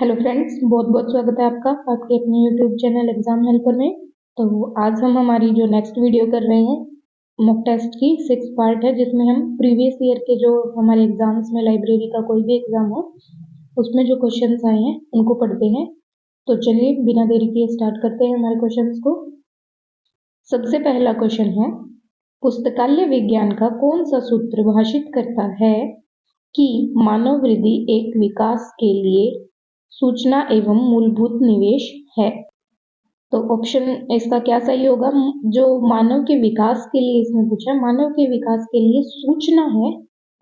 Hello friends, बहुत बहुत स्वागत है आपका आपके अपने यूट्यूब चैनल एग्जाम हेल्पर में। तो आज हम हमारी जो नेक्स्ट वीडियो कर रहे हैं मॉक टेस्ट की 6 पार्ट है, जिसमें हम प्रीवियस ईयर के जो हमारे एग्जाम्स में लाइब्रेरी का कोई भी एग्जाम हो उसमें जो क्वेश्चंस आए हैं उनको पढ़ते हैं। तो चलिए बिना देरी किए स्टार्ट करते हैं हमारे क्वेश्चंस को। सबसे पहला क्वेश्चन है, पुस्तकालय विज्ञान का कौन सा सूत्र भाषित करता है कि मानव वृद्धि एक विकास के लिए सूचना एवं मूलभूत निवेश है। तो ऑप्शन इसका क्या सही होगा? जो मानव के विकास के लिए इसने पूछा, मानव के विकास के लिए सूचना है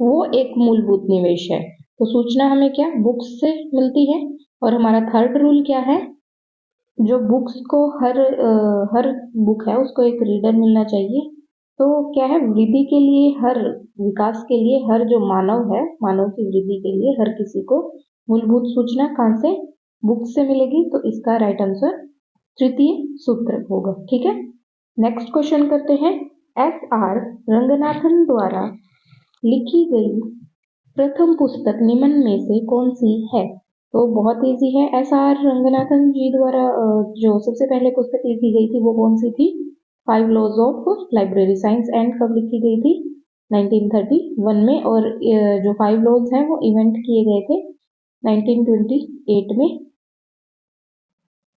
वो एक मूलभूत निवेश है। तो सूचना हमें क्या बुक्स से मिलती है। और हमारा थर्ड रूल क्या है? जो बुक्स को हर बुक है उसको एक रीडर मिलना चाहिए। तो क्या है, वृद्धि के लिए हर विकास के लिए हर जो मानव है, मानव की वृद्धि के लिए हर किसी को मूलभूत सूचना कहां से? बुक से मिलेगी। तो इसका राइट आंसर तृतीय सूत्र होगा। ठीक है, नेक्स्ट क्वेश्चन करते हैं। S.R. रंगनाथन द्वारा लिखी गई प्रथम पुस्तक निम्न में से कौन सी है? तो बहुत इजी है। S.R. रंगनाथन जी द्वारा जो सबसे पहले पुस्तक लिखी गई थी वो कौन सी थी? 5 laws of library science. And कब लिखी गई थी? 1931 में। और जो 5 लॉज हैं वो इवेंट किए गए थे 1928 में।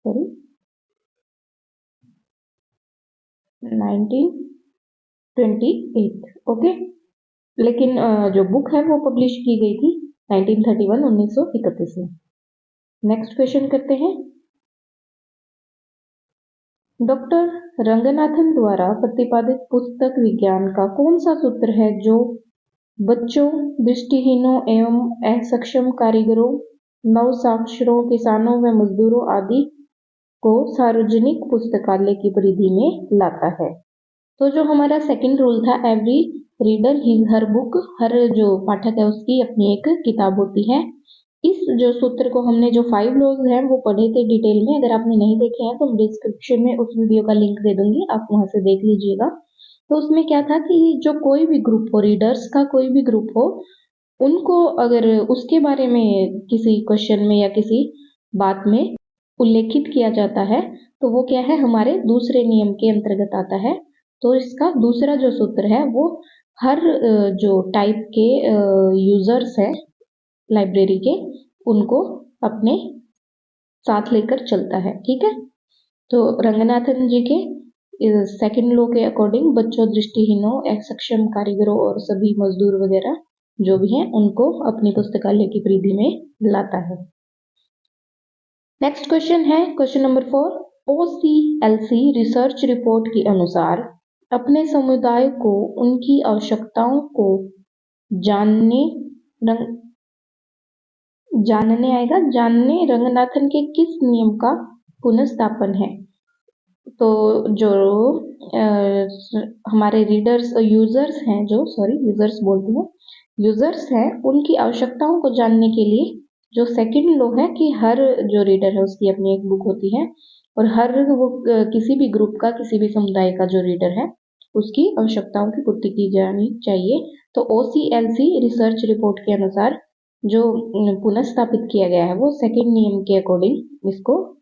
सॉरी 1928। ओके, लेकिन जो बुक है वो पब्लिश की गई थी 1931 1931 में। नेक्स्ट क्वेश्चन करते हैं। डॉक्टर रंगनाथन द्वारा प्रतिपादित पुस्तक विज्ञान का कौन सा सूत्र है जो बच्चों, दृष्टिहीनों एवं असक्षम कारीगरों, नवसाक्षरों, किसानों व मजदूरों आदि को सार्वजनिक पुस्तकालय की परिधि में लाता है? तो जो हमारा सेकंड रूल था, every reader his her book, हर जो पाठक है उसकी अपनी एक किताब होती है। इस जो सूत्र को हमने जो 5 लॉज हैं वो पढ़े थे डिटेल में। अगर आपने नहीं देखे हैं तो डिस्क्रिप्शन में उस वीडियो का लिंक दे दूंगी, आप वहां से देख लीजिएगा। तो उसमें क्या था कि जो कोई भी ग्रुप हो, रीडर्स का कोई भी ग्रुप हो, उनको अगर उसके बारे में किसी क्वेश्चन में या किसी बात में उल्लेखित किया जाता है तो वो क्या है, हमारे दूसरे नियम के अंतर्गत आता है। तो इसका दूसरा जो सूत्र है वो हर जो टाइप के यूजर्स हैं लाइब्रेरी के, उनको अपने साथ लेकर चलता है। ठीक है, तो रंगनाथन जी के सेकंड लॉ के अकॉर्डिंग बच्चों, दृष्टिहीनों, असक्षम कारीगरों और सभी मजदूर वगैरह जो भी हैं उनको अपनी पुस्तकालय की परिधि में लाता है। नेक्स्ट क्वेश्चन है question number 4। OCLC research report के अनुसार अपने समुदाय को उनकी आवश्यकताओं को जानने रंगनाथन के किस नियम का पुनर्स्थापन है? तो जो हमारे यूजर्स हैं उनकी आवश्यकताओं को जानने के लिए जो सेकंड लॉ है कि हर जो रीडर है उसकी अपनी एक बुक होती है और हर वो किसी भी ग्रुप का, किसी भी समुदाय का जो रीडर है उसकी आवश्यकताओं की पूर्ति की जानी चाहिए। तो OCLC रिसर्च रिपोर्ट के अनुसार जो पुनर्स्थापित किया गया है वो सेकंड नियम के अकॉर्डिंग इसको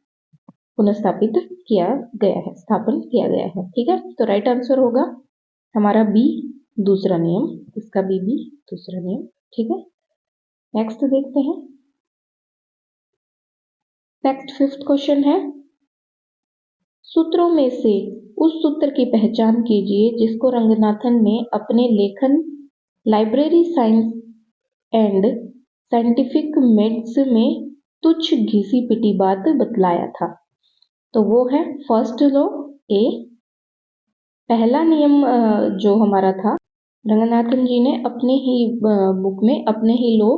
पुनर्स्थापित किया गया है, स्थापन किया गया है। ठीक है, तो राइट आंसर होगा हमारा बी, दूसरा नियम। इसका बी दूसरा नियम। ठीक है, नेक्स्ट देखते हैं। नेक्स्ट 5th क्वेश्चन है, सूत्रों में से उस सूत्र की पहचान कीजिए जिसको रंगनाथन ने अपने लेखन library science and scientific methods में तुच्छ घिसी पिटी बात बतलाया था। तो वो है फर्स्ट लॉ ए। पहला नियम जो हमारा था, रंगनाथन जी ने अपने ही बुक में अपने ही लॉ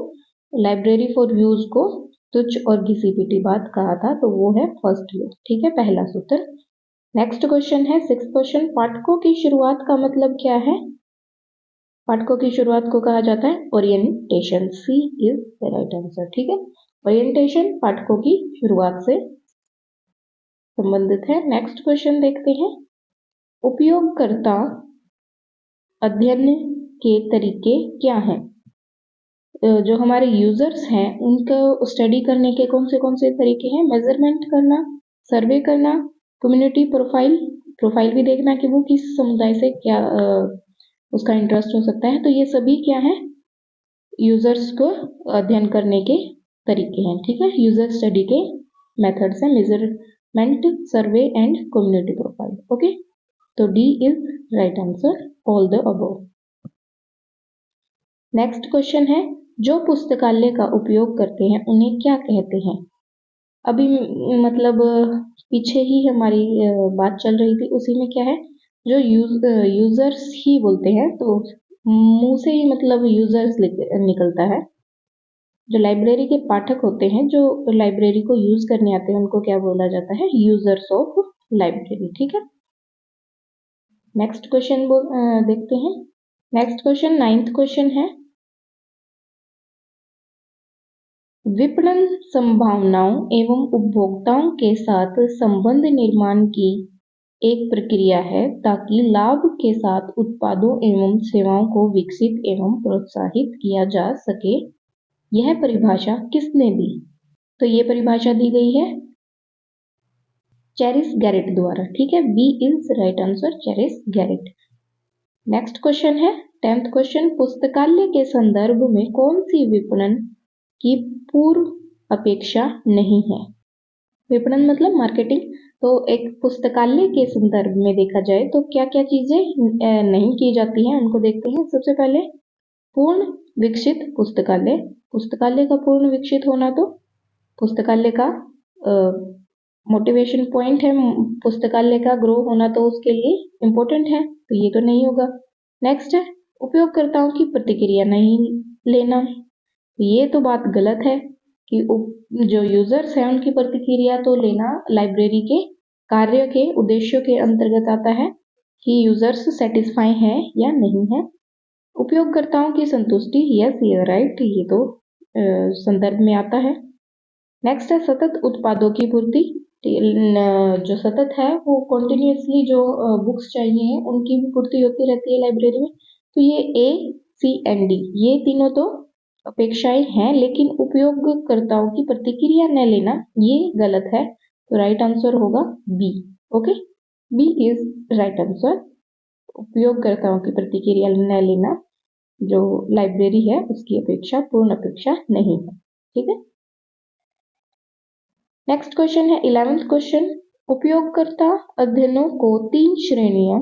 लाइब्रेरी फॉर व्यूज को तुच्छ और घिसी पिटी बात कहा था, तो वो है फर्स्ट लॉ। ठीक है, पहला सूत्र। नेक्स्ट क्वेश्चन है 6th क्वेश्चन, पाठकों की शुरुआत का मतलब क्या है? पाठकों की शुरुआत को कहा जाता है orientation. C is the right answer. ठीक है, ओरिएंटेशन पाठकों की शुरुआत से संबंधित है। नेक्स्ट क्वेश्चन देखते हैं, उपयोगकर्ता अध्ययन के तरीके क्या हैं? जो हमारे यूजर्स हैं उनको स्टडी करने के कौन से तरीके हैं? मेजरमेंट करना, सर्वे करना, कम्युनिटी प्रोफाइल भी देखना कि वो किस समुदाय से क्या उसका इंटरेस्ट हो सकता है। तो ये सभी क्या है? यूजर्स को अध्ययन करने के तरीके हैं। ठीक है, यूजर स्टडी के मेथड्स हैं, measurement, survey and community profile. Okay, तो D is right answer, all the above. Next question है, जो पुस्तकालय का उपयोग करते हैं उन्हें क्या कहते हैं? अभी मतलब पीछे ही हमारी बात चल रही थी, उसी में क्या है, जो यूजर्स ही बोलते हैं, तो मुंह से ही मतलब यूजर्स निकलता है। जो लाइब्रेरी के पाठक होते हैं, जो लाइब्रेरी को यूज करने आते हैं, उनको क्या बोला जाता है? Users of library. ठीक है, नेक्स्ट क्वेश्चन देखते हैं। नेक्स्ट क्वेश्चन, 9th क्वेश्चन है, विपणन संभावनाओं एवं उपभोक्ताओं के साथ संबंध निर्माण की एक प्रक्रिया है ताकि लाभ के साथ उत्पादों एवं सेवाओं को विकसित एवं प्रोत्साहित किया जा सके। यह परिभाषा किसने दी? तो ये परिभाषा दी गई है चेरिस गैरेट द्वारा। ठीक है, बी इज राइट आंसर, चेरिस गैरेट। नेक्स्ट क्वेश्चन है 10th क्वेश्चन, पुस्तकालय के संदर्भ में कौन सी विपणन की पूर्व अपेक्षा नहीं है? विपणन मतलब मार्केटिंग। तो एक पुस्तकालय के संदर्भ में देखा जाए तो क्या क्या चीजें नहीं की जाती हैं, उनको देखते हैं। सबसे पहले पूर्ण विकसित पुस्तकालय। पुस्तकालय का पूर्ण विकसित होना तो पुस्तकालय का मोटिवेशन पॉइंट है, पुस्तकालय का ग्रो होना तो उसके लिए इम्पोर्टेंट है, तो ये तो नहीं होगा। नेक्स्ट है उपयोगकर्ताओं की प्रतिक्रिया नहीं लेना। ये तो बात गलत है कि जो यूजर्स हैं उनकी प्रतिक्रिया तो लेना लाइब्रेरी के कार्य के उद्देश्यों के अंतर्गत आता है कि यूजर्स सेटिस्फाई हैं या नहीं है। उपयोगकर्ताओं की संतुष्टि, यस ये राइट, ये तो संदर्भ में आता है। नेक्स्ट है सतत उत्पादों की पूर्ति। जो सतत है वो कॉन्टिन्यूसली जो बुक्स चाहिए हैं उनकी भी पूर्ति होती रहती है लाइब्रेरी में। तो ये ए, सी एंड डी, ये तीनों तो अपेक्षाएं हैं, लेकिन उपयोगकर्ताओं की प्रतिक्रिया न लेना ये गलत है, तो राइट आंसर होगा B. Okay, B is right answer, उपयोगकर्ताओं की प्रतिक्रिया न लेना जो लाइब्रेरी है उसकी अपेक्षा पूर्ण अपेक्षा नहीं है। ठीक है, नेक्स्ट क्वेश्चन है 11th क्वेश्चन, उपयोगकर्ता अध्ययनों को 3 श्रेणियों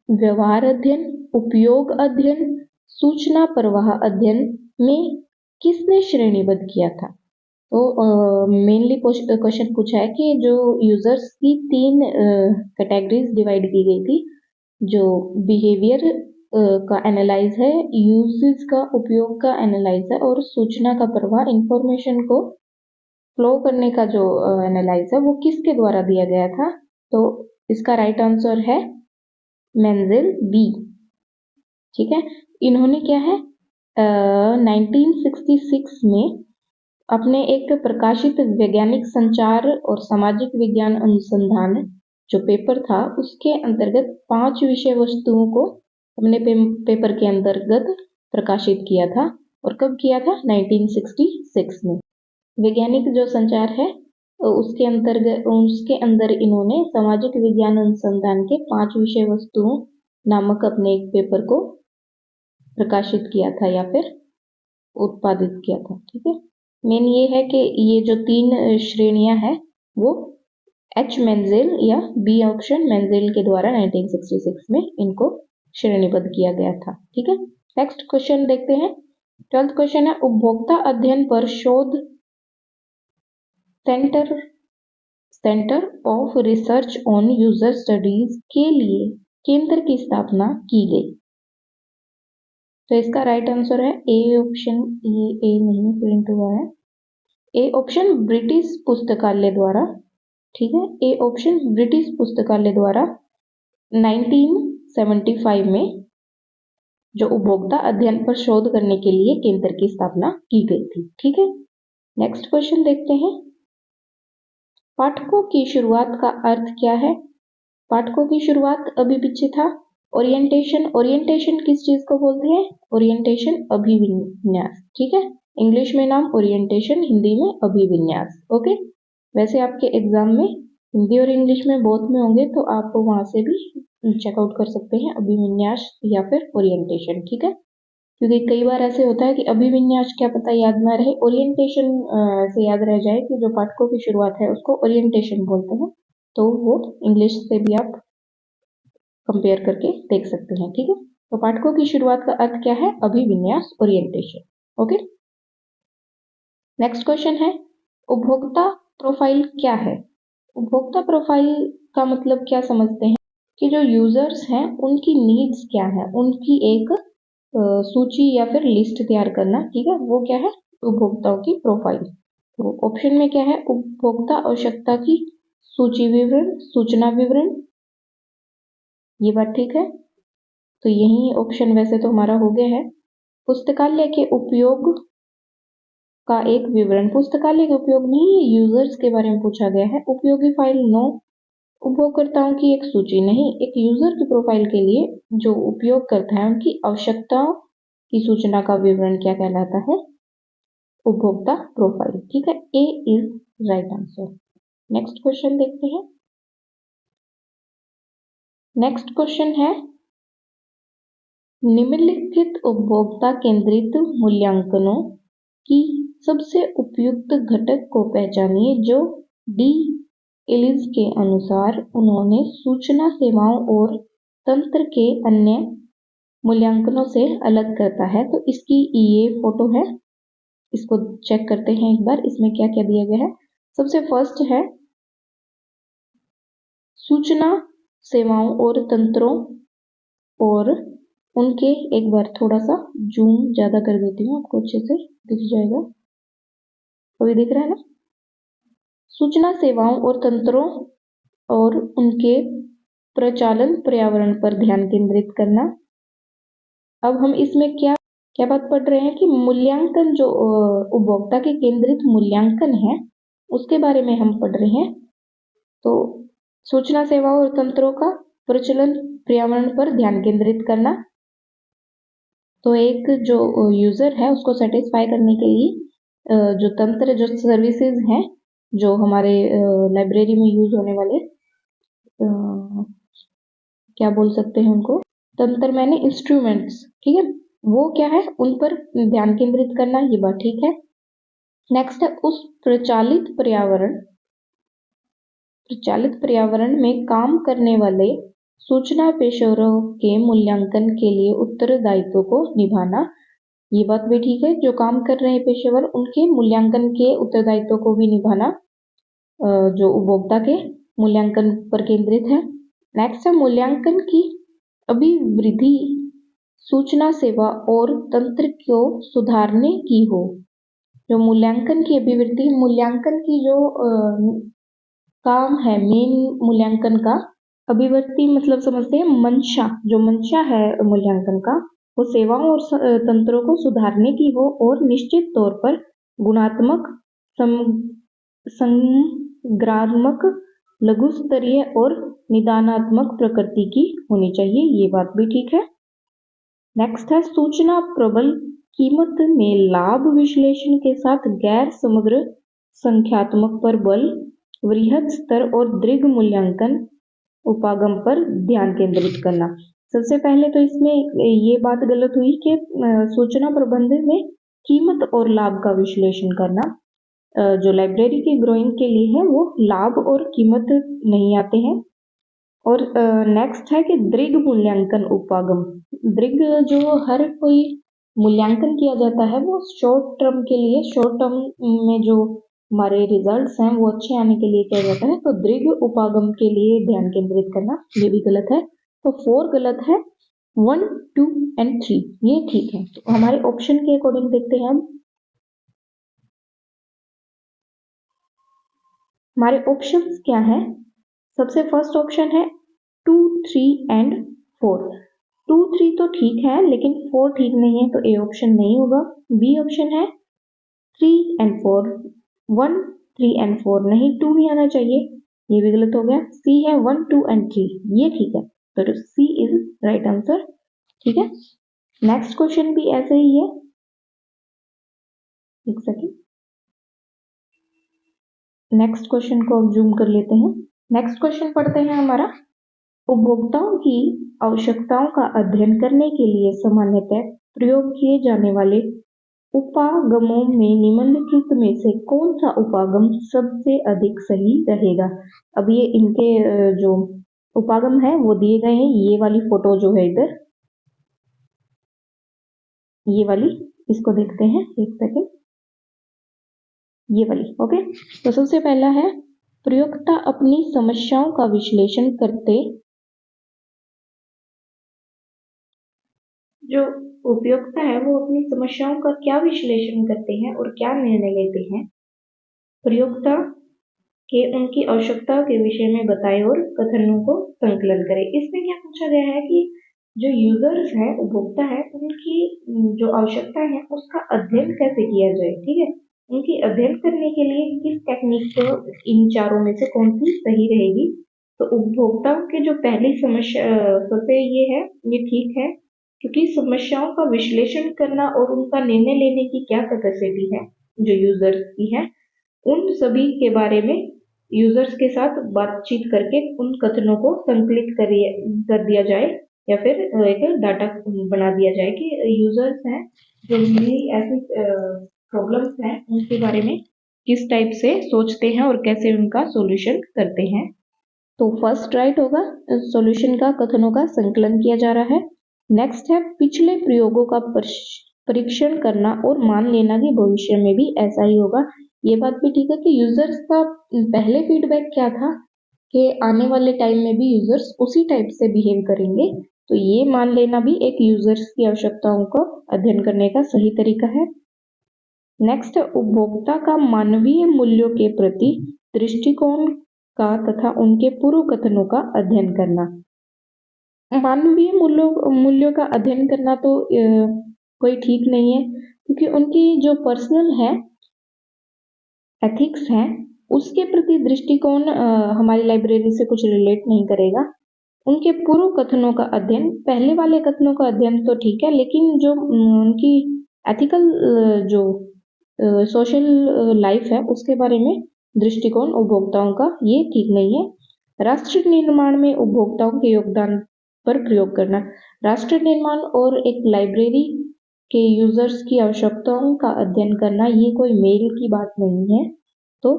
व्यवहार अध्ययन, उपयोग अध्ययन, सूचना प्रवाह अध्ययन में किसने श्रेणीबद्ध किया था? तो मेनली क्वेश्चन पूछा है कि जो यूजर्स की 3 कैटेगरीज डिवाइड की गई थी, जो बिहेवियर का एनालाइज है, यूजेस का उपयोग का एनालाइज है, और सूचना का प्रवाह इंफॉर्मेशन को फ्लो करने का जो एनालाइज है वो किसके द्वारा दिया गया था? तो इसका राइट आंसर है मेंजेल, बी। ठीक है, इन्होंने क्या है 1966 में अपने एक प्रकाशित वैज्ञानिक संचार और सामाजिक विज्ञान अनुसंधान जो पेपर था उसके अंतर्गत 5 विषय वस्तुओं को अपने पेपर के अंतर्गत प्रकाशित किया था। और कब किया था? 1966 में। वैज्ञानिक जो संचार है उसके अंदर इन्होंने सामाजिक विज्ञान अनुसंधान के 5 विषय वस्तुओं नामक अपने एक पेपर को प्रकाशित किया था या फिर उत्पादित किया था। ठीक है, मेन ये है कि ये जो 3 श्रेणियां हैं वो एच मेंजेल या बी ऑप्शन मेंजेल के द्वारा 1966 में इनको श्रेणीबद्ध किया गया था। ठीक है, नेक्स्ट क्वेश्चन देखते हैं। 12th क्वेश्चन है, उपभोक्ता अध्ययन पर शोध centre of research on user studies के लिए केंद्र की स्थापना की गई। तो इसका राइट आंसर है ए ऑप्शन, ये ए नहीं प्रिंट हुआ है, ए ऑप्शन ब्रिटिश पुस्तकालय द्वारा। ठीक है, ए ऑप्शन ब्रिटिश पुस्तकालय द्वारा 1975 में जो उपभोक्ता अध्ययन पर शोध करने के लिए केंद्र की स्थापना की गई थी। ठीक है, नेक्स्ट क्वेश्चन देखते हैं। पाठकों की शुरुआत का अर्थ क्या है? पाठकों की शुरुआत अभी पीछे था ओरिएंटेशन, ओरिएंटेशन किस चीज को बोलते हैं? ओरिएंटेशन अभिविन्यास, ठीक है। इंग्लिश में नाम ओरिएंटेशन, हिंदी में अभिविन्यास। ओके, वैसे आपके एग्जाम में हिंदी और इंग्लिश में बोथ में होंगे, तो आप वहां से भी चेकआउट कर सकते हैं अभिविन्यास या फिर ओरिएंटेशन, ठीक है। क्योंकि कई बार ऐसे होता है कि अभिविन्यास क्या पता याद ना रहे, ओरिएंटेशन से याद रह जाए कि जो पाठकों की शुरुआत है उसको ओरिएंटेशन बोलते हैं, तो वो इंग्लिश से भी आप कंपेयर करके देख सकते हैं, ठीक है। तो पाठकों की शुरुआत का अर्थ क्या है? अभिविन्यास, ओरिएंटेशन। ओके, नेक्स्ट क्वेश्चन है उपभोक्ता प्रोफाइल क्या है? उपभोक्ता प्रोफाइल का मतलब क्या समझते हैं कि जो यूजर्स हैं उनकी नीड्स क्या है, उनकी एक सूची या फिर लिस्ट तैयार करना, ठीक है, वो क्या है? उपभोक्ताओं की प्रोफाइल। तो ऑप्शन में क्या है? उपभोक्ता आवश्यकता की सूची विवरण, सूचना विवरण, ये बात ठीक है। तो यही ऑप्शन वैसे तो हमारा हो गया है। पुस्तकालय के उपयोग का एक विवरण, पुस्तकालय का उपयोग नहीं, ये यूजर्स के बारे में पूछा गया है। उपयोगी फाइल नो, उपयोगकर्ताओं की एक सूची नहीं, एक यूजर की प्रोफाइल के लिए जो उपयोग करता है उनकी आवश्यकताओं की सूचना का विवरण क्या कहलाता है? उपभोक्ता प्रोफाइल, ठीक है। A is right answer. Next question देखते हैं। नेक्स्ट क्वेश्चन है निम्नलिखित उपभोक्ता केंद्रित मूल्यांकनों की सबसे उपयुक्त घटक को पहचानिए जो डी एलिस के अनुसार उन्होंने सूचना सेवाओं और तंत्र के अन्य मूल्यांकनों से अलग करता है। तो इसकी ये फोटो है, इसको चेक करते हैं एक बार, इसमें क्या क्या दिया गया है। सबसे फर्स्ट है सूचना सेवाओं और तंत्रों, और उनके, एक बार थोड़ा सा जूम ज्यादा कर देती हूँ, आपको अच्छे से दिख जाएगा, अभी दिख रहा है ना। सूचना सेवाओं और तंत्रों और उनके प्रचालन पर्यावरण पर ध्यान केंद्रित करना। अब हम इसमें क्या क्या बात पढ़ रहे हैं कि मूल्यांकन, जो उपभोक्ता के केंद्रित मूल्यांकन है उसके बारे में हम पढ़ रहे हैं। तो सूचना सेवाओं और तंत्रों का प्रचलन पर्यावरण पर ध्यान केंद्रित करना, तो एक जो यूजर है उसको सेटिस्फाई करने के लिए जो तंत्र, जो सर्विसेज हैं, जो हमारे लाइब्रेरी में यूज होने वाले क्या बोल सकते हैं उनको, तंत्र मैंने इंस्ट्रूमेंट्स, ठीक है, वो क्या है, उन पर ध्यान केंद्रित करना, ये बात ठीक है। नेक्स्ट है उस प्रचालित पर्यावरण में काम करने वाले सूचना पेशेवरों के मूल्यांकन के लिए उत्तरदायित्व को निभाना, ये बात भी ठीक है। जो काम कर रहे हैं पेशेवर, उनके मूल्यांकन के उत्तरदायित्व को भी निभाना, जो उपभोक्ता के मूल्यांकन पर केंद्रित है। नेक्स्ट है मूल्यांकन की अभिवृद्धि सूचना सेवा और तंत्र को सुधारने की हो। जो मूल्यांकन की अभिवृद्धि, मूल्यांकन की जो काम है मेन मूल्यांकन का, अभिवृद्धि मतलब समझते हैं मंशा, जो मंशा है मूल्यांकन का, वो सेवाओं और तंत्रों को सुधारने की हो और निश्चित तौर पर गुणात्मक, संग्रात्मक, लघु स्तरीय और निदानात्मक प्रकृति की होनी चाहिए, ये बात भी ठीक है। नेक्स्ट है सूचना प्रबल कीमत में लाभ विश्लेषण के साथ गैर समग्र संख्यात्मक पर बल, वृहद स्तर और दीर्घ मूल्यांकन उपागम पर ध्यान केंद्रित करना। सबसे पहले तो इसमें ये बात गलत हुई कि सूचना प्रबंधन में कीमत और लाभ का विश्लेषण करना, जो लाइब्रेरी की ग्रोइंग के लिए है वो लाभ और कीमत नहीं आते हैं। और नेक्स्ट है कि दीर्घ मूल्यांकन उपागम, दीर्घ जो हर कोई मूल्यांकन किया जाता है वो शॉर्ट टर्म के लिए, शॉर्ट टर्म में जो हमारे रिजल्ट्स हैं वो अच्छे आने के लिए किया जाता है, तो दीर्घ उपागम के लिए ध्यान केंद्रित करना, ये भी गलत है। तो 4 गलत है, 1, 2 एंड 3 ये ठीक है। तो हमारे ऑप्शन के अकॉर्डिंग देखते हैं हम, हमारे ऑप्शंस क्या है। सबसे फर्स्ट ऑप्शन है 2, 3 एंड 4। 2, 3 तो ठीक है लेकिन 4 ठीक नहीं है, तो ए ऑप्शन नहीं होगा। बी ऑप्शन है 3 एंड 4, 1, 3 एंड 4 नहीं, 2 ही आना चाहिए, ये भी गलत हो गया। सी है 1, 2 एंड 3, ये ठीक है। तो सी इज राइट आंसर। ठीक है, नेक्स्ट क्वेश्चन भी ऐसे ही है, एक सेकेंड, नेक्स्ट क्वेश्चन को अब जूम कर लेते हैं। नेक्स्ट क्वेश्चन पढ़ते हैं हमारा, उपभोक्ताओं की आवश्यकताओं का अध्ययन करने के लिए सामान्यतः प्रयोग किए जाने वाले उपागमों में निम्नलिखित में से कौन सा उपागम सबसे अधिक सही रहेगा। अब ये इनके जो उपागम है वो दिए गए हैं, ये वाली फोटो जो है इधर, ये वाली, इसको देखते हैं एक सेकेंड, ये वाली। ओके, तो सबसे पहला है, प्रयोक्ता अपनी समस्याओं का विश्लेषण करते, जो उपयोक्ता है वो अपनी समस्याओं का क्या विश्लेषण करते हैं और क्या निर्णय लेते हैं। प्रयोक्ता के उनकी आवश्यकताओं के विषय में बताए और कथनों को संकलन करें। इसमें क्या पूछा गया है कि जो यूजर्स है, उपभोक्ता है, उनकी जो आवश्यकता है उसका अध्ययन कैसे किया जाए। ठीक है, उनकी अध्ययन करने के लिए किस टेक्निक को, इन चारों में से कौन सी सही रहेगी। तो उपभोक्ताओं के जो पहली समस्या सबसे ये है, ये ठीक है, क्योंकि समस्याओं का विश्लेषण करना और उनका निर्णय लेने की क्या कैपेसिटी है जो यूजर्स की है, उन सभी के बारे में यूजर्स के साथ बातचीत करके उन कथनों को संकलित कर दिया जाए या फिर एक डाटा बना दिया जाए कि यूजर्स हैं जो भी ऐसी प्रॉब्लम्स हैं उनके बारे में किस टाइप से सोचते हैं और कैसे उनका सॉल्यूशन करते हैं। तो फर्स्ट राइट होगा, सॉल्यूशन का कथनों का संकलन किया जा रहा है। नेक्स्ट है, पिछले प्रयोगों का परीक्षण करना और मान लेना कि भविष्य में भी ऐसा ही होगा। ये बात भी ठीक है कि यूजर्स का पहले फीडबैक क्या था कि आने वाले टाइम में भी यूजर्स उसी टाइप से बिहेव करेंगे, तो ये मान लेना भी एक यूजर्स की आवश्यकताओं को अध्ययन करने का सही तरीका है। नेक्स्ट, उपभोक्ता का मानवीय मूल्यों के प्रति दृष्टिकोण का तथा उनके पूर्व कथनों का अध्ययन करना। मानवीय मूल्यों का अध्ययन करना तो कोई ठीक नहीं है, क्योंकि उनकी जो पर्सनल है, एथिक्स है, उसके प्रति दृष्टिकोण हमारी लाइब्रेरी से कुछ रिलेट नहीं करेगा। उनके पूर्व कथनों का अध्ययन, पहले वाले कथनों का अध्ययन तो ठीक है, लेकिन जो उनकी एथिकल जो सोशल लाइफ है उसके बारे में दृष्टिकोण उपभोक्ताओं का, ये ठीक नहीं है। राष्ट्र निर्माण में उपभोक्ताओं के योगदान पर प्रयोग करना। राष्ट्र निर्माण और एक लाइब्रेरी के यूजर्स की आवश्यकताओं का अध्ययन करना, ये कोई मेल की बात नहीं है, तो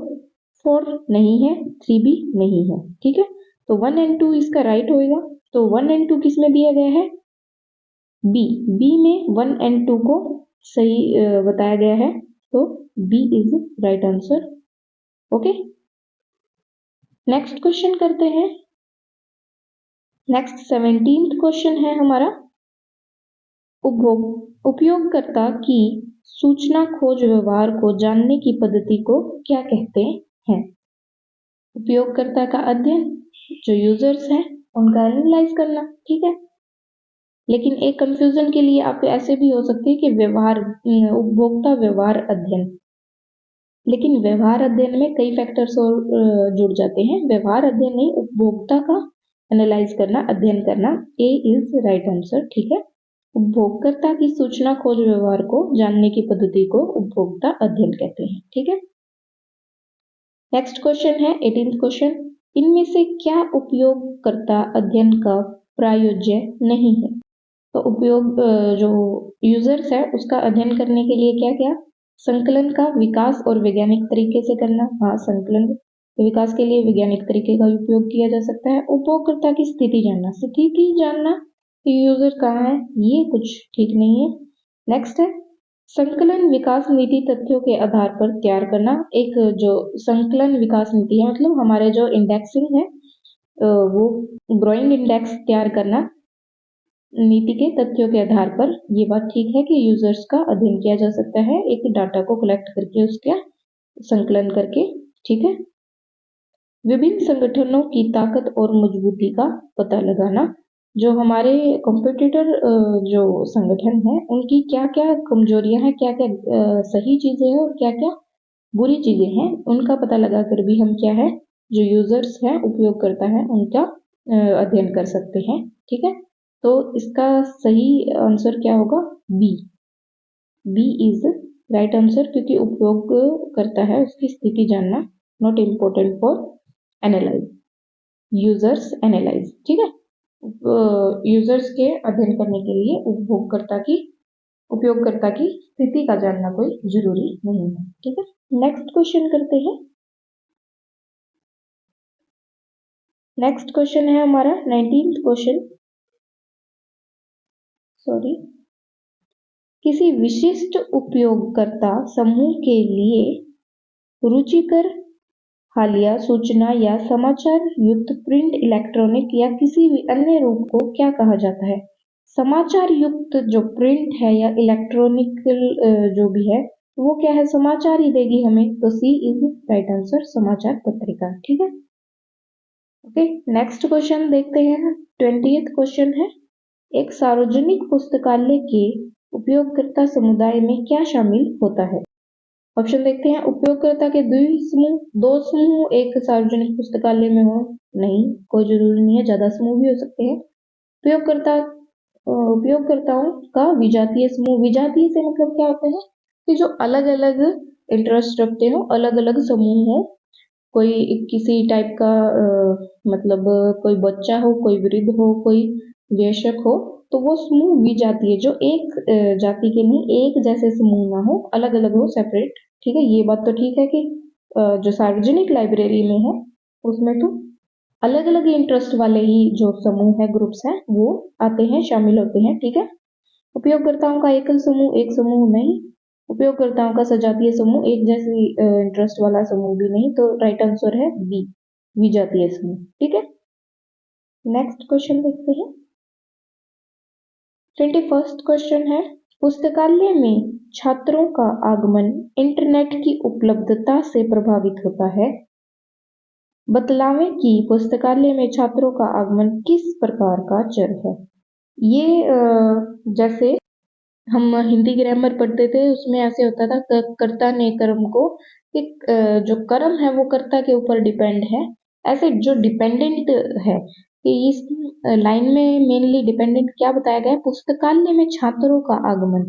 4 नहीं है, 3 भी नहीं है। ठीक है, तो 1 और 2 इसका राइट होएगा। तो 1 और 2 किसमें दिया गया है, बी में 1 और 2 को सही बताया गया है, तो B is right answer. Okay, next question करते हैं। नेक्स्ट 17th क्वेश्चन है हमारा, उपयोगकर्ता की सूचना खोज व्यवहार को जानने की पद्धति को क्या कहते हैं। उपयोगकर्ता का अध्ययन, जो यूजर्स हैं उनका एनालाइज करना। ठीक है, लेकिन एक कंफ्यूजन के लिए आप ऐसे भी हो सकते हैं कि व्यवहार, उपभोक्ता व्यवहार अध्ययन, लेकिन व्यवहार अध्ययन में कई फैक्टर्स और जुड़ जाते हैं। व्यवहार अध्ययन नहीं, उपभोक्ता का एनालाइज करना, अध्ययन करना, ए इज राइट आंसर। ठीक है, उपभोक्ता की सूचना खोज व्यवहार को जानने की पद्धति को उपभोक्ता अध्ययन कहते हैं। ठीक है, नेक्स्ट क्वेश्चन है 18th क्वेश्चन, इनमें से क्या उपयोगकर्ता अध्ययन का प्रायोज्य नहीं है। तो उपयोग जो यूजर्स है उसका अध्ययन करने के लिए क्या क्या, संकलन का विकास और वैज्ञानिक तरीके से करना। हाँ, संकलन विकास के लिए वैज्ञानिक तरीके का उपयोग किया जा सकता है। उपयोगकर्ता की स्थिति जानना, स्थिति जानना यूजर कहाँ है, ये कुछ ठीक नहीं है। नेक्स्ट है, संकलन विकास नीति तथ्यों के आधार पर तैयार करना। एक जो संकलन विकास नीति है, मतलब हमारे जो इंडेक्सिंग है वो ग्रोइंग इंडेक्स तैयार करना नीति के तथ्यों के आधार पर। ये बात ठीक है कि यूजर्स का अध्ययन किया जा सकता है एक डाटा को कलेक्ट करके, उसका संकलन करके। ठीक है, विभिन्न संगठनों की ताकत और मजबूती का पता लगाना, जो हमारे कॉम्पिटिटर जो संगठन है उनकी क्या क्या कमजोरियां हैं, क्या क्या सही चीजें हैं और क्या क्या बुरी चीजें हैं, उनका पता लगाकर भी हम क्या है, जो यूजर्स हैं, उपयोगकर्ता है, उनका अध्ययन कर सकते हैं। ठीक है, तो इसका सही आंसर क्या होगा? B. B is right answer, क्योंकि उपयोग करता है उसकी स्थिति जानना, not important for analyse, users analyse. ठीक है, यूजर्स के अध्ययन करने के लिए उपयोगकर्ता की स्थिति का जानना कोई जरूरी नहीं है। ठीक है, नेक्स्ट क्वेश्चन करते हैं। नेक्स्ट क्वेश्चन है हमारा 19th क्वेश्चन। किसी विशिष्ट उपयोगकर्ता समूह के लिए रुचिकर हालिया सूचना या समाचार युक्त प्रिंट, इलेक्ट्रॉनिक या किसी भी अन्य रूप को क्या कहा जाता है? समाचार युक्त जो प्रिंट है या इलेक्ट्रॉनिकल जो भी है वो क्या है? समाचार ही देगी हमें, तो सी इज राइट आंसर, समाचार पत्रिका। ठीक है, ओके, नेक्स्ट क्वेश्चन देखते हैं। 20th क्वेश्चन है, एक सार्वजनिक पुस्तकालय के उपयोगकर्ता समुदाय में क्या शामिल होता है? ऑप्शन देखते हैं। उपयोगकर्ता के दो समूह एक सार्वजनिक पुस्तकालय में हो? नहीं, कोई जरूरी नहीं है, ज्यादा समूह भी हो सकते हैं। उपयोगकर्ताओं का विजातीय समूह। विजातीय से मतलब क्या होता है कि जो अलग अलग इंटरेस्ट रखते हो, अलग अलग समूह हो, कोई किसी टाइप का मतलब कोई बच्चा हो, कोई वृद्ध हो, कोई वयस्क हो, तो वो समूह विजातीय, जो एक जाति के नहीं एक जैसे समूह ना हो, अलग अलग हो, सेपरेट। ठीक है, ये बात तो ठीक है कि जो सार्वजनिक लाइब्रेरी में है उसमें तो अलग अलग इंटरेस्ट वाले ही जो समूह है, ग्रुप्स हैं, वो आते हैं, शामिल होते हैं। ठीक है, उपयोगकर्ताओं का एकल समूह एक समूह नहीं, उपयोगकर्ताओं का सजातीय समूह एक जैसी इंटरेस्ट वाला समूह भी नहीं, तो राइट आंसर है बी, विजातीय समूह। ठीक है, नेक्स्ट क्वेश्चन देखते हैं। 21st क्वेश्चन है, पुस्तकालय में छात्रों का आगमन इंटरनेट की उपलब्धता से प्रभावित होता है। बतलावें कि पुस्तकालय में छात्रों का आगमन किस प्रकार का चर है? ये जैसे हम हिंदी ग्रामर पढ़ते थे, उसमें ऐसे होता था कर्ता ने कर्म को, एक जो कर्म है वो कर्ता के ऊपर डिपेंड है। ऐसे जो डिपेंडेंट है, कि इस लाइन में मेनली डिपेंडेंट क्या बताया गया है? पुस्तकालय में छात्रों का आगमन।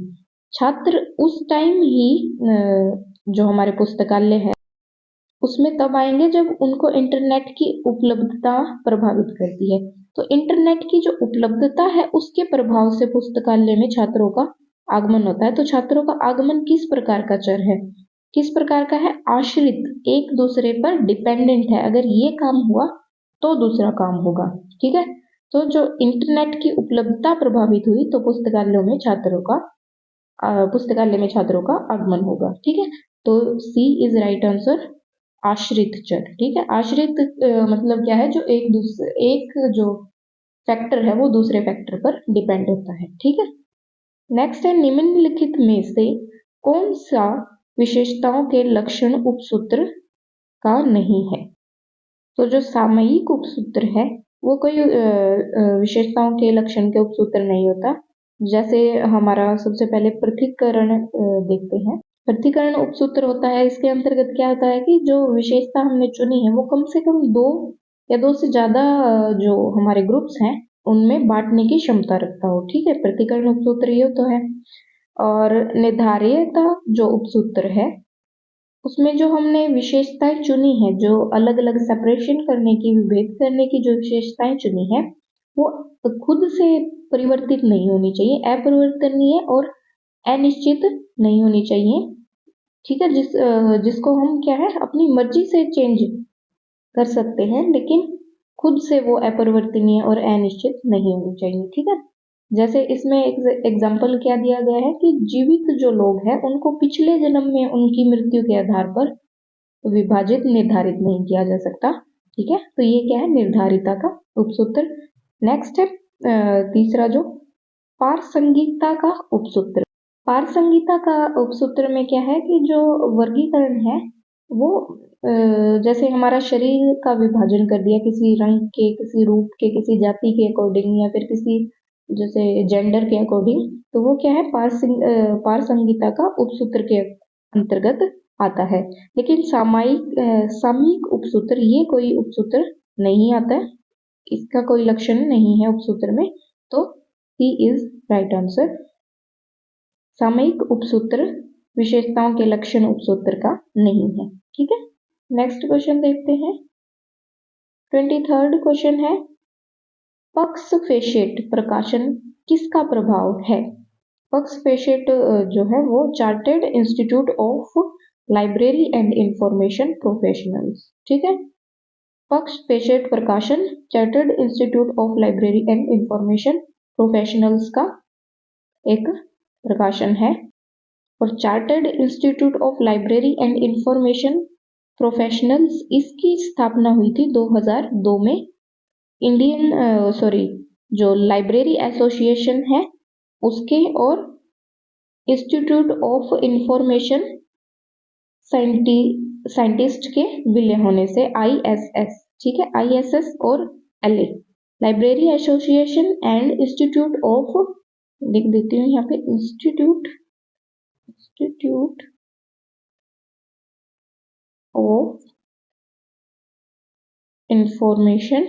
छात्र उस टाइम ही जो हमारे पुस्तकालय है उसमें तब आएंगे जब उनको इंटरनेट की उपलब्धता प्रभावित करती है। तो इंटरनेट की जो उपलब्धता है उसके प्रभाव से पुस्तकालय में छात्रों का आगमन होता है। तो छात्रों का आगमन किस प्रकार का चर है? किस प्रकार का है? आश्रित, एक दूसरे पर डिपेंडेंट है। अगर ये काम हुआ तो दूसरा काम होगा। ठीक है, तो जो इंटरनेट की उपलब्धता प्रभावित हुई तो पुस्तकालय में छात्रों का आगमन होगा। ठीक है, तो सी इज राइट आंसर, आश्रित चर। ठीक है, आश्रित मतलब क्या है? जो एक जो फैक्टर है वो दूसरे फैक्टर पर डिपेंड होता है। ठीक है, नेक्स्ट है, निम्नलिखित में से कौन सा विशेषताओं के लक्षण उपसूत्र का नहीं है? तो जो सामयिक उपसूत्र है वो कोई विशेषताओं के लक्षण के उपसूत्र नहीं होता। जैसे हमारा सबसे पहले पृथक्करण देखते हैं। पृथक्करण उपसूत्र होता है, इसके अंतर्गत क्या होता है कि जो विशेषता हमने चुनी है वो कम से कम दो या दो से ज्यादा जो हमारे ग्रुप्स हैं उनमें बांटने की क्षमता रखता हो। ठीक है, पृथक्करण उपसूत्र ये तो है। और निर्धारियता जो उपसूत्र है उसमें जो हमने विशेषताएं चुनी है, जो अलग अलग सेपरेशन करने की, विभेद करने की जो विशेषताएं चुनी है वो खुद से परिवर्तित नहीं होनी चाहिए, अपरिवर्तनीय और अनिश्चित नहीं होनी चाहिए। ठीक है, जिसको हम क्या है अपनी मर्जी से चेंज कर सकते हैं, लेकिन खुद से वो अपरिवर्तनीय और अनिश्चित नहीं होनी चाहिए। ठीक है, जैसे इसमें एग्जाम्पल क्या दिया गया है कि जीवित जो लोग हैं उनको पिछले जन्म में उनकी मृत्यु के आधार पर विभाजित निर्धारित नहीं किया जा सकता। ठीक है, तो ये क्या है? निर्धारिता का उपसूत्र। नेक्स्ट है तीसरा जो पारसंगिकता का उपसूत्र। पारसंगिकता का उपसूत्र में क्या है कि जो वर्गीकरण है वो जैसे हमारा शरीर का विभाजन कर दिया किसी रंग के, किसी रूप के, किसी जाति के अकॉर्डिंग, या फिर किसी जैसे जेंडर के अकॉर्डिंग, तो वो क्या है? पारसंगिकता का उपसूत्र के अंतर्गत आता है। लेकिन सामयिक उपसूत्र ये कोई उपसूत्र नहीं आता है। इसका कोई लक्षण नहीं है उपसूत्र में, तो सी इज राइट आंसर। सामयिक उपसूत्र विशेषताओं के लक्षण उपसूत्र का नहीं है। ठीक है, नेक्स्ट क्वेश्चन देखते हैं। 23rd क्वेश्चन है, पक्सफेशेट प्रकाशन किसका प्रभाव है? पक्सफेशेट जो है वो chartered institute of library and information professionals. ठीक है, पक्सफेशेट प्रकाशन chartered institute of library and information professionals का एक प्रकाशन है। और chartered institute of library and information professionals, इसकी स्थापना हुई थी 2002 में। जो लाइब्रेरी एसोसिएशन है उसके और इंस्टीट्यूट ऑफ इंफॉर्मेशन साइंटिस्ट के विलय होने से ISS, ठीक है, ISS और LA, library association and institute of, लिख देती हूँ यहाँ पे, institute of information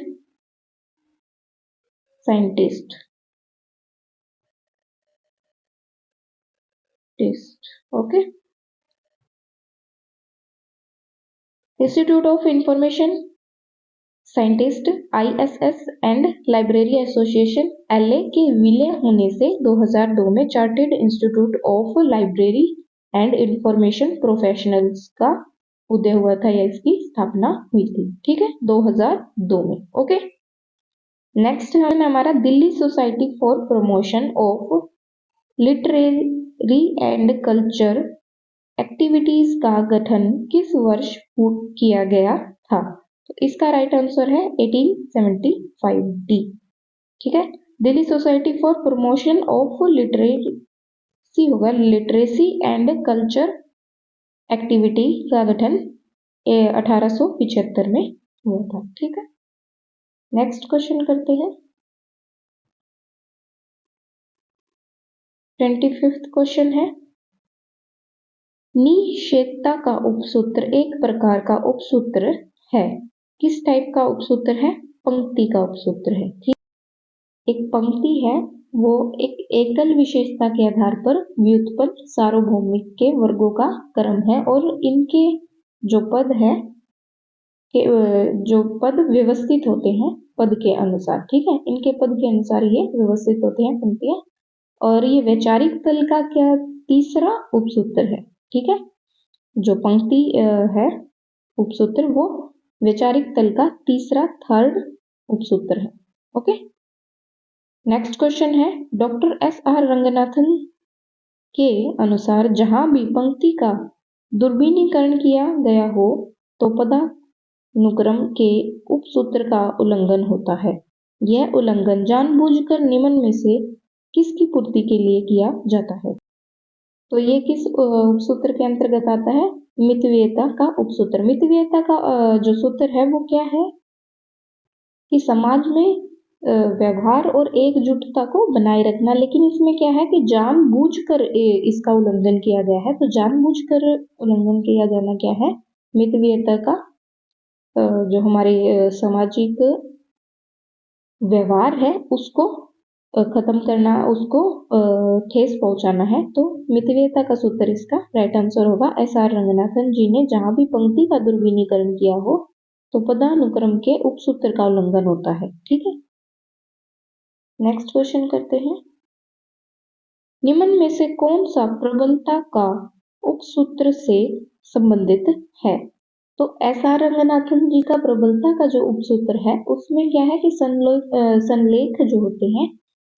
scientist, okay, institute of information scientist ISS and library association LA के विलय होने से 2002 में chartered institute of library and information professionals का उदय हुआ था, या इसकी स्थापना हुई थी। ठीक है, 2002 में। ओके, नेक्स्ट है हमारा Delhi society for promotion of literary and culture activities का गठन किस वर्ष किया गया था? तो इसका राइट आंसर है 1875 डी। ठीक है, Delhi society for promotion of literacy होगा, लिटरेसी एंड कल्चर एक्टिविटी का गठन 1875 में हुआ था। ठीक है, नेक्स्ट क्वेश्चन करते हैं। 25th क्वेश्चन है, निषेधता का उपसूत्र एक प्रकार का उपसूत्र है। किस टाइप का उपसूत्र है? पंक्ति का उपसूत्र है। ठीक, एक पंक्ति है वो एक एकल विशेषता के आधार पर व्युत्पन्न सार्वभौमिक के वर्गों का क्रम है, और इनके जो पद है जो पद व्यवस्थित होते हैं पद के अनुसार। ठीक है, इनके पद के अनुसार ये व्यवस्थित होते हैं पंक्तियां, और ये वैचारिक तल का क्या तीसरा उपसूत्र है। ठीक है, जो पंक्ति है उपसूत्र वो वैचारिक तल का तीसरा, थर्ड उपसूत्र है। ओके, नेक्स्ट क्वेश्चन है, डॉक्टर SR रंगनाथन के अनुसार जहां भी पंक्ति का दुर्बिनीकरण किया गया हो तो पदानुक्रम के उपसूत्र का उल्लंघन होता है। यह उल्लंघन जानबूझकर निम्न में से किसकी पूर्ति के लिए किया जाता है? तो ये किस उपसूत्र के अंतर्गत आता है? मितव्ययता का उपसूत्र। मितव्ययता का जो सूत्र है वो क्या है कि समाज में व्यवहार और एकजुटता को बनाए रखना, लेकिन इसमें क्या है कि जानबूझकर इसका उल्लंघन किया गया है। तो जानबूझकर उल्लंघन किया जाना क्या है? मितव्ययता का जो हमारे सामाजिक व्यवहार है उसको खत्म करना, उसको ठेस पहुंचाना है। तो मितव्ययता का सूत्र इसका राइट आंसर होगा। SR रंगनाथन जी ने जहां भी पंक्ति का दुर्बिनीकरण किया हो तो पदानुक्रम के उपसूत्र का उल्लंघन होता है। ठीक है, नेक्स्ट क्वेश्चन करते हैं। निम्न में से कौन सा प्रबलता का उपसूत्र से संबंधित है? तो SR रंगनाथन जी का प्रबलता का जो उपसूत्र है उसमें क्या है कि संलेख जो होते हैं,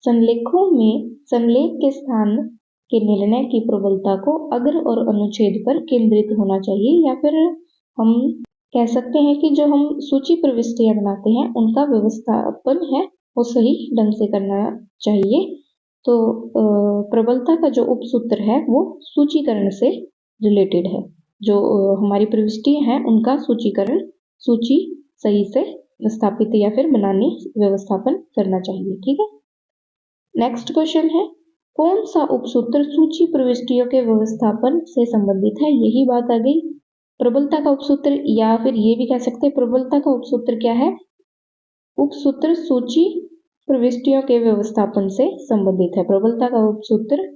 संलेखों में संलेख के स्थान के निर्णय की प्रबलता को अग्र और अनुच्छेद पर केंद्रित होना चाहिए, या फिर हम कह सकते हैं कि जो हम सूची प्रविष्टियां बनाते हैं उनका व्यवस्थापन है वो सही ढंग से करना चाहिए। तो प्रबलता का जो उपसूत्र है वो सूचीकरण से रिलेटेड है। जो हमारी प्रविष्टियां हैं उनका सूचीकरण, सूची सही से स्थापित या फिर बनाने व्यवस्थापन करना चाहिए। ठीक है, नेक्स्ट क्वेश्चन है, कौन सा उपसूत्र सूची प्रविष्टियों के व्यवस्थापन से संबंधित है? यही बात आ गई। प्रबलता का उपसूत्र, या फिर ये भी कह सकते हैं प्रबलता का उपसूत्र क्या है? उपसूत्र सूची प्रविष्टियों के व्यवस्थापन से संबंधित है। प्रबलता का उपसूत्र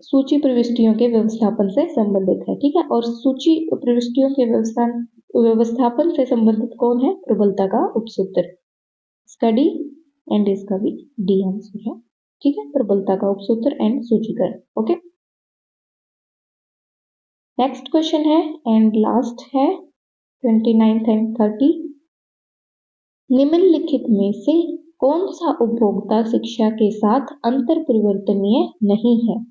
सूची प्रविष्टियों के व्यवस्थापन से संबंधित है, ठीक है। और सूची प्रविष्टियों के व्यवस्थापन से संबंधित कौन है? प्रबलता का उपसूत्र। इसका डी एंड इसका भी डी आंसर है, ठीक है। प्रबलता का उपसूत्र एंड सूचीकरण। ओके, नेक्स्ट क्वेश्चन है एंड लास्ट है 29 एंड 30। निम्नलिखित में से कौन सा उपभोक्ता शिक्षा के साथ अंतर परिवर्तनीय नहीं है?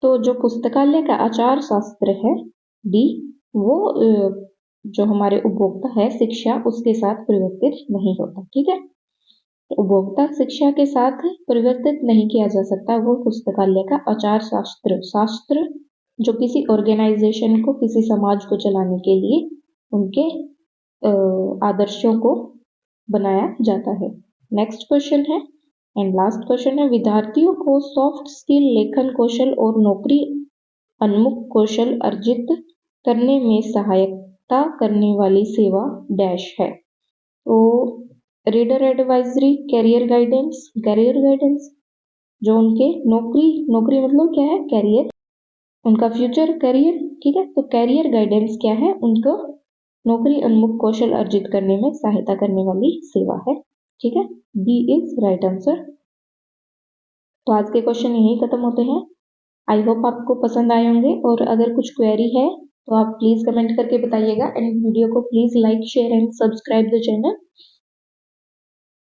तो जो पुस्तकालय का आचार शास्त्र है डी, वो जो हमारे उपभोक्ता है शिक्षा उसके साथ परिवर्तित नहीं होता, ठीक है। उपभोक्ता शिक्षा के साथ परिवर्तित नहीं किया जा सकता वो पुस्तकालय का आचार शास्त्र जो किसी ऑर्गेनाइजेशन को, किसी समाज को चलाने के लिए उनके आदर्शों को बनाया जाता है। नेक्स्ट क्वेश्चन है एंड लास्ट क्वेश्चन है, विद्यार्थियों को सॉफ्ट स्किल, लेखन कौशल और नौकरी उन्मुख कौशल अर्जित करने में सहायता करने वाली सेवा डैश है। तो रीडर एडवाइजरी, कैरियर गाइडेंस जो उनके नौकरी मतलब क्या है? कैरियर, उनका फ्यूचर करियर, ठीक है। तो कैरियर गाइडेंस क्या है? उनको नौकरी उन्मुख कौशल अर्जित करने में सहायता करने वाली सेवा है, ठीक है। B is right answer. तो आज के क्वेश्चन यही खत्म होते हैं। आई होप आपको पसंद आए होंगे और अगर कुछ क्वेरी है तो आप प्लीज कमेंट करके बताइएगा एंड वीडियो को please like, share and subscribe the channel.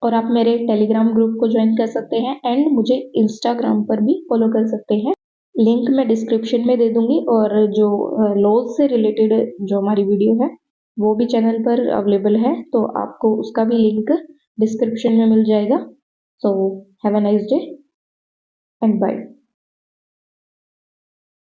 और आप मेरे टेलीग्राम ग्रुप को ज्वाइन कर सकते हैं एंड मुझे इंस्टाग्राम पर भी फॉलो कर सकते हैं। लिंक मैं डिस्क्रिप्शन में दे दूंगी और जो लॉज से रिलेटेड जो हमारी वीडियो है वो भी चैनल पर अवेलेबल है, तो आपको उसका भी लिंक डिस्क्रिप्शन में मिल जाएगा। So have a nice day and bye.